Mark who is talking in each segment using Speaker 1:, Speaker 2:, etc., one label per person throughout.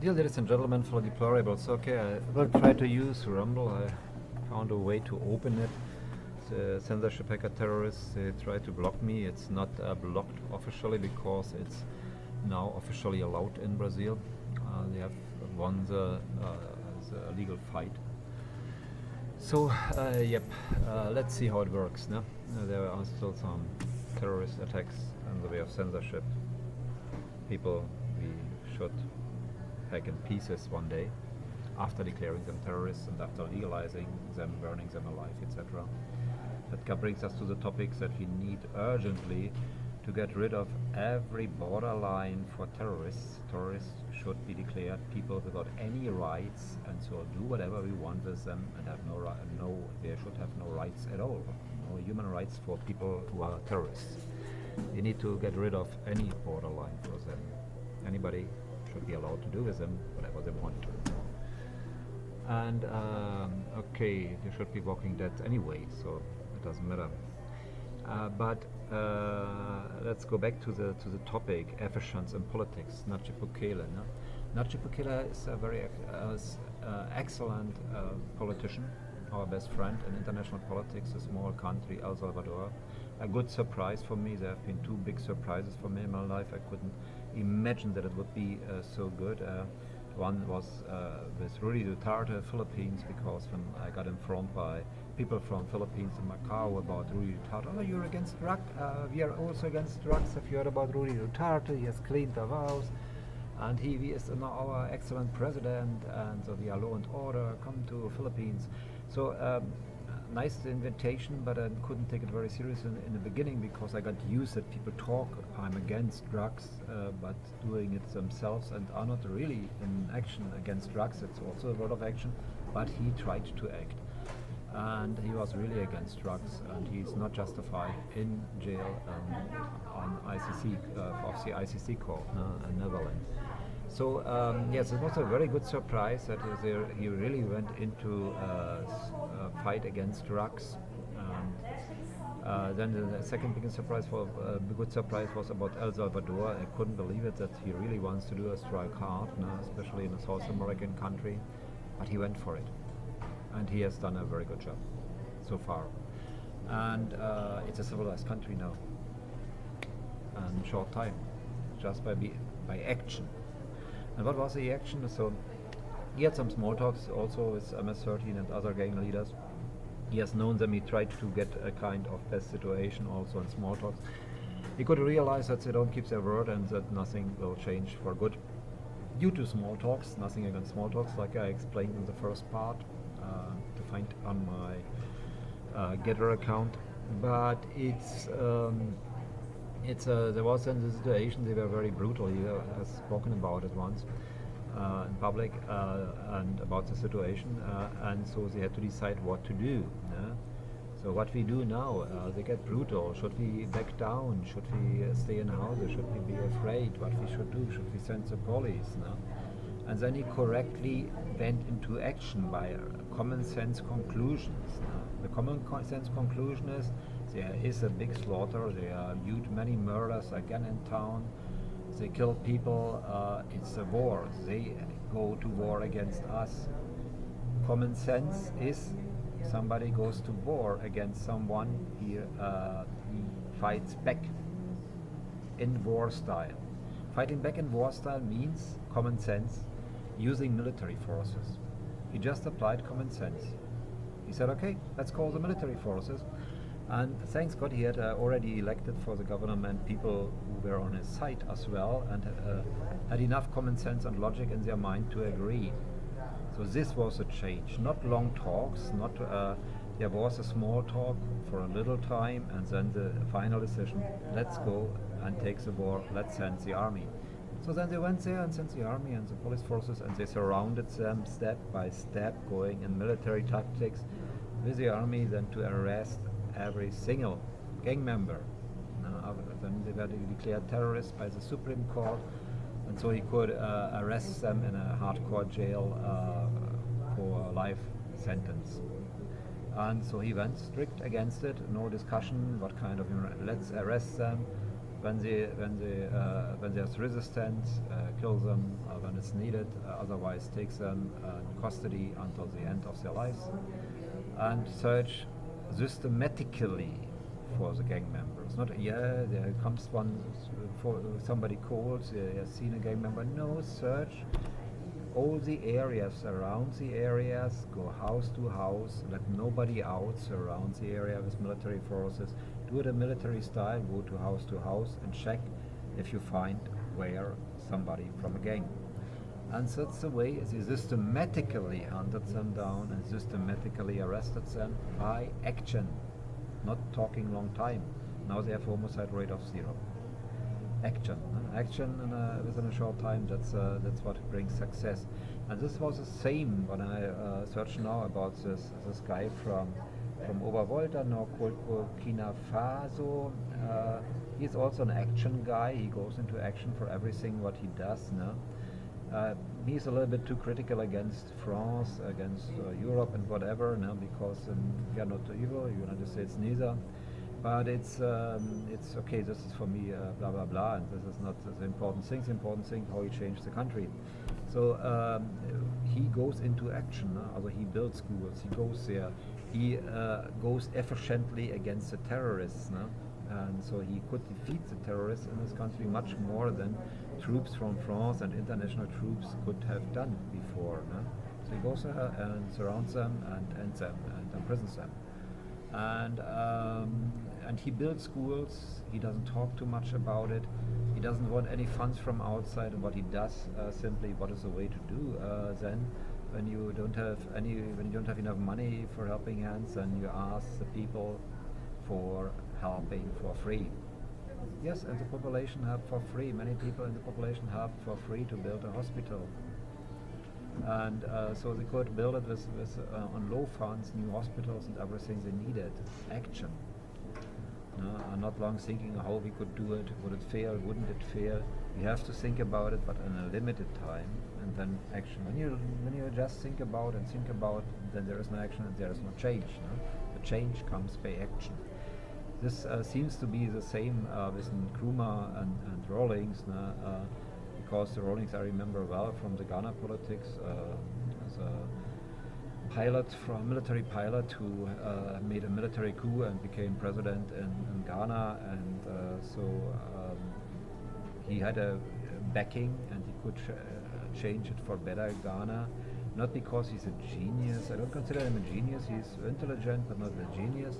Speaker 1: Dear ladies and gentlemen, for deplorables, okay, I will try to use Rumble. I found a way to open it. The censorship hacker terrorists, they try to block me. It's not blocked officially because it's now officially allowed in Brazil. They have won the legal fight. So, yep, let's see how it works. No? There are still some terrorist attacks in the way of censorship. People we should hack in pieces one day after declaring them terrorists and after legalizing them, burning them alive, etc. That brings us to the topics that we need urgently to get rid of every borderline for terrorists. Terrorists should be declared people without any rights, and so do whatever we want with them and have they should have no rights at all. No human rights for people who are terrorists. We need to get rid of any borderline for them. Anybody should be allowed to do with them whatever they want to. And okay, they should be Walking Dead anyway, so it doesn't matter. But let's go back to the topic: efficiency in politics. Nayib Bukele. No? Nayib Bukele is a very excellent politician, our best friend in international politics. A small country, El Salvador. A good surprise for me. There have been two big surprises for me in my life. I couldn't imagine that it would be so good. One was with Rudy Duterte, Philippines, because when I got informed by people from Philippines in Macau about Rudy Duterte, oh, you're against drugs, we are also against drugs. Have you heard about Rudy Duterte? He has cleaned the house, and he is our excellent president, and so we are law and order, come to Philippines. So nice invitation, but I couldn't take it very seriously in the beginning because I got used that people talk I'm against drugs, but doing it themselves and are not really in action against drugs. It's also a lot of action, but he tried to act, and he was really against drugs, and he's not justified in jail on ICC of the ICC court in Netherlands. So yes, it was a very good surprise that he really went into a fight against drugs. Then the second biggest surprise good surprise was about El Salvador. I couldn't believe it that he really wants to do a strike hard, especially in a South American country, but he went for it, and he has done a very good job so far. And it's a civilized country now, in a short time, just by action. And what was the action? So he had some small talks also with MS-13 and other gang leaders. He has known them. He tried to get a kind of best situation also in small talks. He could realize that they don't keep their word and that nothing will change for good due to small talks. Nothing against small talks, like I explained in the first part, to find on my Getter account. But there was in the situation they were very brutal. He has spoken about it once in public and about the situation, and so they had to decide what to do. So what we do now? They get brutal. Should we back down? Should we stay in houses? Should we be afraid? What we should do? Should we send the police? And then he correctly went into action by common sense conclusions. The common sense conclusion is there is a big slaughter. There are many murders again in town. They kill people. It's a war. They go to war against us. Common sense is somebody goes to war against someone. He fights back in war style. Fighting back in war style means common sense, using military forces. He just applied common sense. He said, okay, let's call the military forces. And thanks God he had already elected for the government people who were on his side as well and had enough common sense and logic in their mind to agree. So this was a change, not long talks, there was a small talk for a little time and then the final decision, let's go and take the war, let's send the army. So then they went there and sent the army and the police forces and they surrounded them step by step, going in military tactics with the army then to arrest every single gang member. Then they were declared terrorists by the Supreme Court, and so he could arrest them in a hardcore jail for a life sentence. And so he went strict against it, no discussion, what kind of, let's arrest them, when there's resistance, kill them when it's needed. Otherwise, take them in custody until the end of their lives, and search systematically for the gang members. Not there comes one for somebody calls, has seen a gang member. No, search all the areas, around the areas, go house to house, let nobody out, surround the area with military forces, do it a military style, go to house and check if you find where somebody from a gang. And that's the way they systematically hunted them down and systematically arrested them by action, not talking long time. Now they have homicide rate of 0. Action, action within a short time. That's what brings success. And this was the same when I searched now about this guy from Obervolta, now called Burkina Faso. He's also an action guy. He goes into action for everything what he does. No? He's a little bit too critical against France, against Europe and whatever, no? Because we are not evil, United States neither. But it's okay. This is for me blah blah blah, and this is not the important thing. The important thing how he changed the country. So he goes into action. Also he builds schools. He goes there. He goes efficiently against the terrorists. And so he could defeat the terrorists in this country much more than troops from France and international troops could have done before. So he goes there and surrounds them and ends them and imprisons them. And he builds schools. He doesn't talk too much about it. He doesn't want any funds from outside. And what he does simply, what is the way to do then? When you don't have enough money for helping hands, then you ask the people for helping for free. Yes, and the population help for free. Many people in the population help for free to build a hospital. And so they could build it with on low funds, new hospitals and everything they needed. Action. And not long thinking how we could do it. Would it fail? Wouldn't it fail? You have to think about it, but in a limited time, and then action. When you just think about, then there is no action and there is no change. The change comes by action. This seems to be the same with Nkrumah and Rawlings, because the Rawlings I remember well from the Ghana politics as a military pilot who made a military coup and became president in Ghana, and so he had a backing and he could change it for better Ghana. Not because he's a genius. I don't consider him a genius. He's intelligent, but not a genius.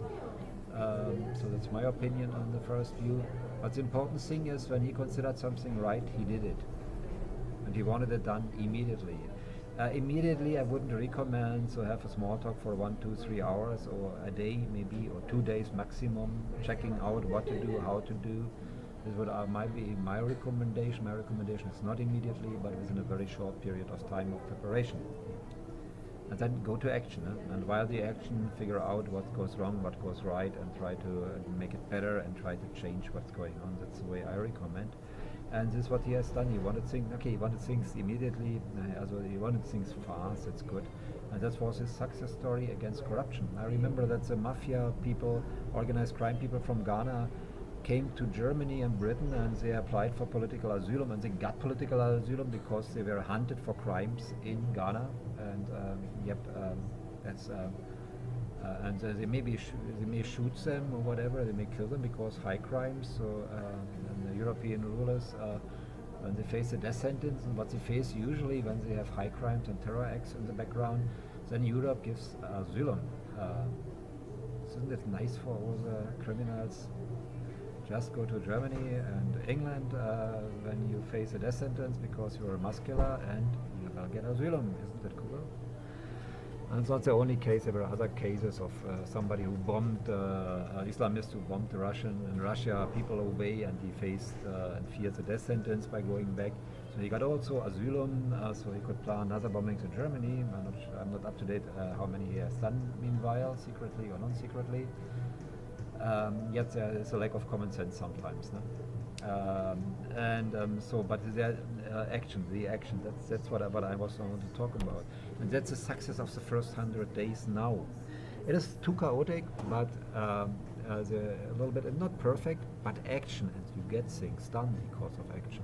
Speaker 1: So that's my opinion on the first view. But the important thing is when he considered something right, he did it. And he wanted it done immediately. Immediately I wouldn't recommend to have a small talk for 1, 2, 3 hours or a day maybe, or 2 days maximum, checking out what to do, how to do. This would might be my recommendation. My recommendation is not immediately, but within a very short period of time of preparation. And then go to action, and while the action, figure out what goes wrong, what goes right, and try to make it better and try to change what's going on. That's the way I recommend. And this is what he has done. He wanted things immediately, he wanted things fast, that's good. And that was his success story against corruption. I remember that the mafia people, organized crime people from Ghana, came to Germany and Britain and they applied for political asylum, and they got political asylum because they were hunted for crimes in Ghana. And and they may shoot them or whatever, they may kill them because high crimes. So and the European rulers, when they face a death sentence, and what they face usually when they have high crimes and terror acts in the background, then Europe gives asylum. Isn't it nice for all the criminals? Just go to Germany and England when you face a death sentence because you're muscular, and you will get asylum. Isn't that cool? And it's not the only case. There were other cases of somebody who bombed, Islamist who bombed Russia people away, and he faced and feared the death sentence by going back. So he got also asylum, so he could plan other bombings in Germany. I'm not up to date how many he has done meanwhile, secretly or non-secretly. Yet there is a lack of common sense sometimes. No? But the action, that's what I was going to talk about. And that's the success of the first 100 days now. It is too chaotic, but a little bit not perfect, but action, and you get things done because of action.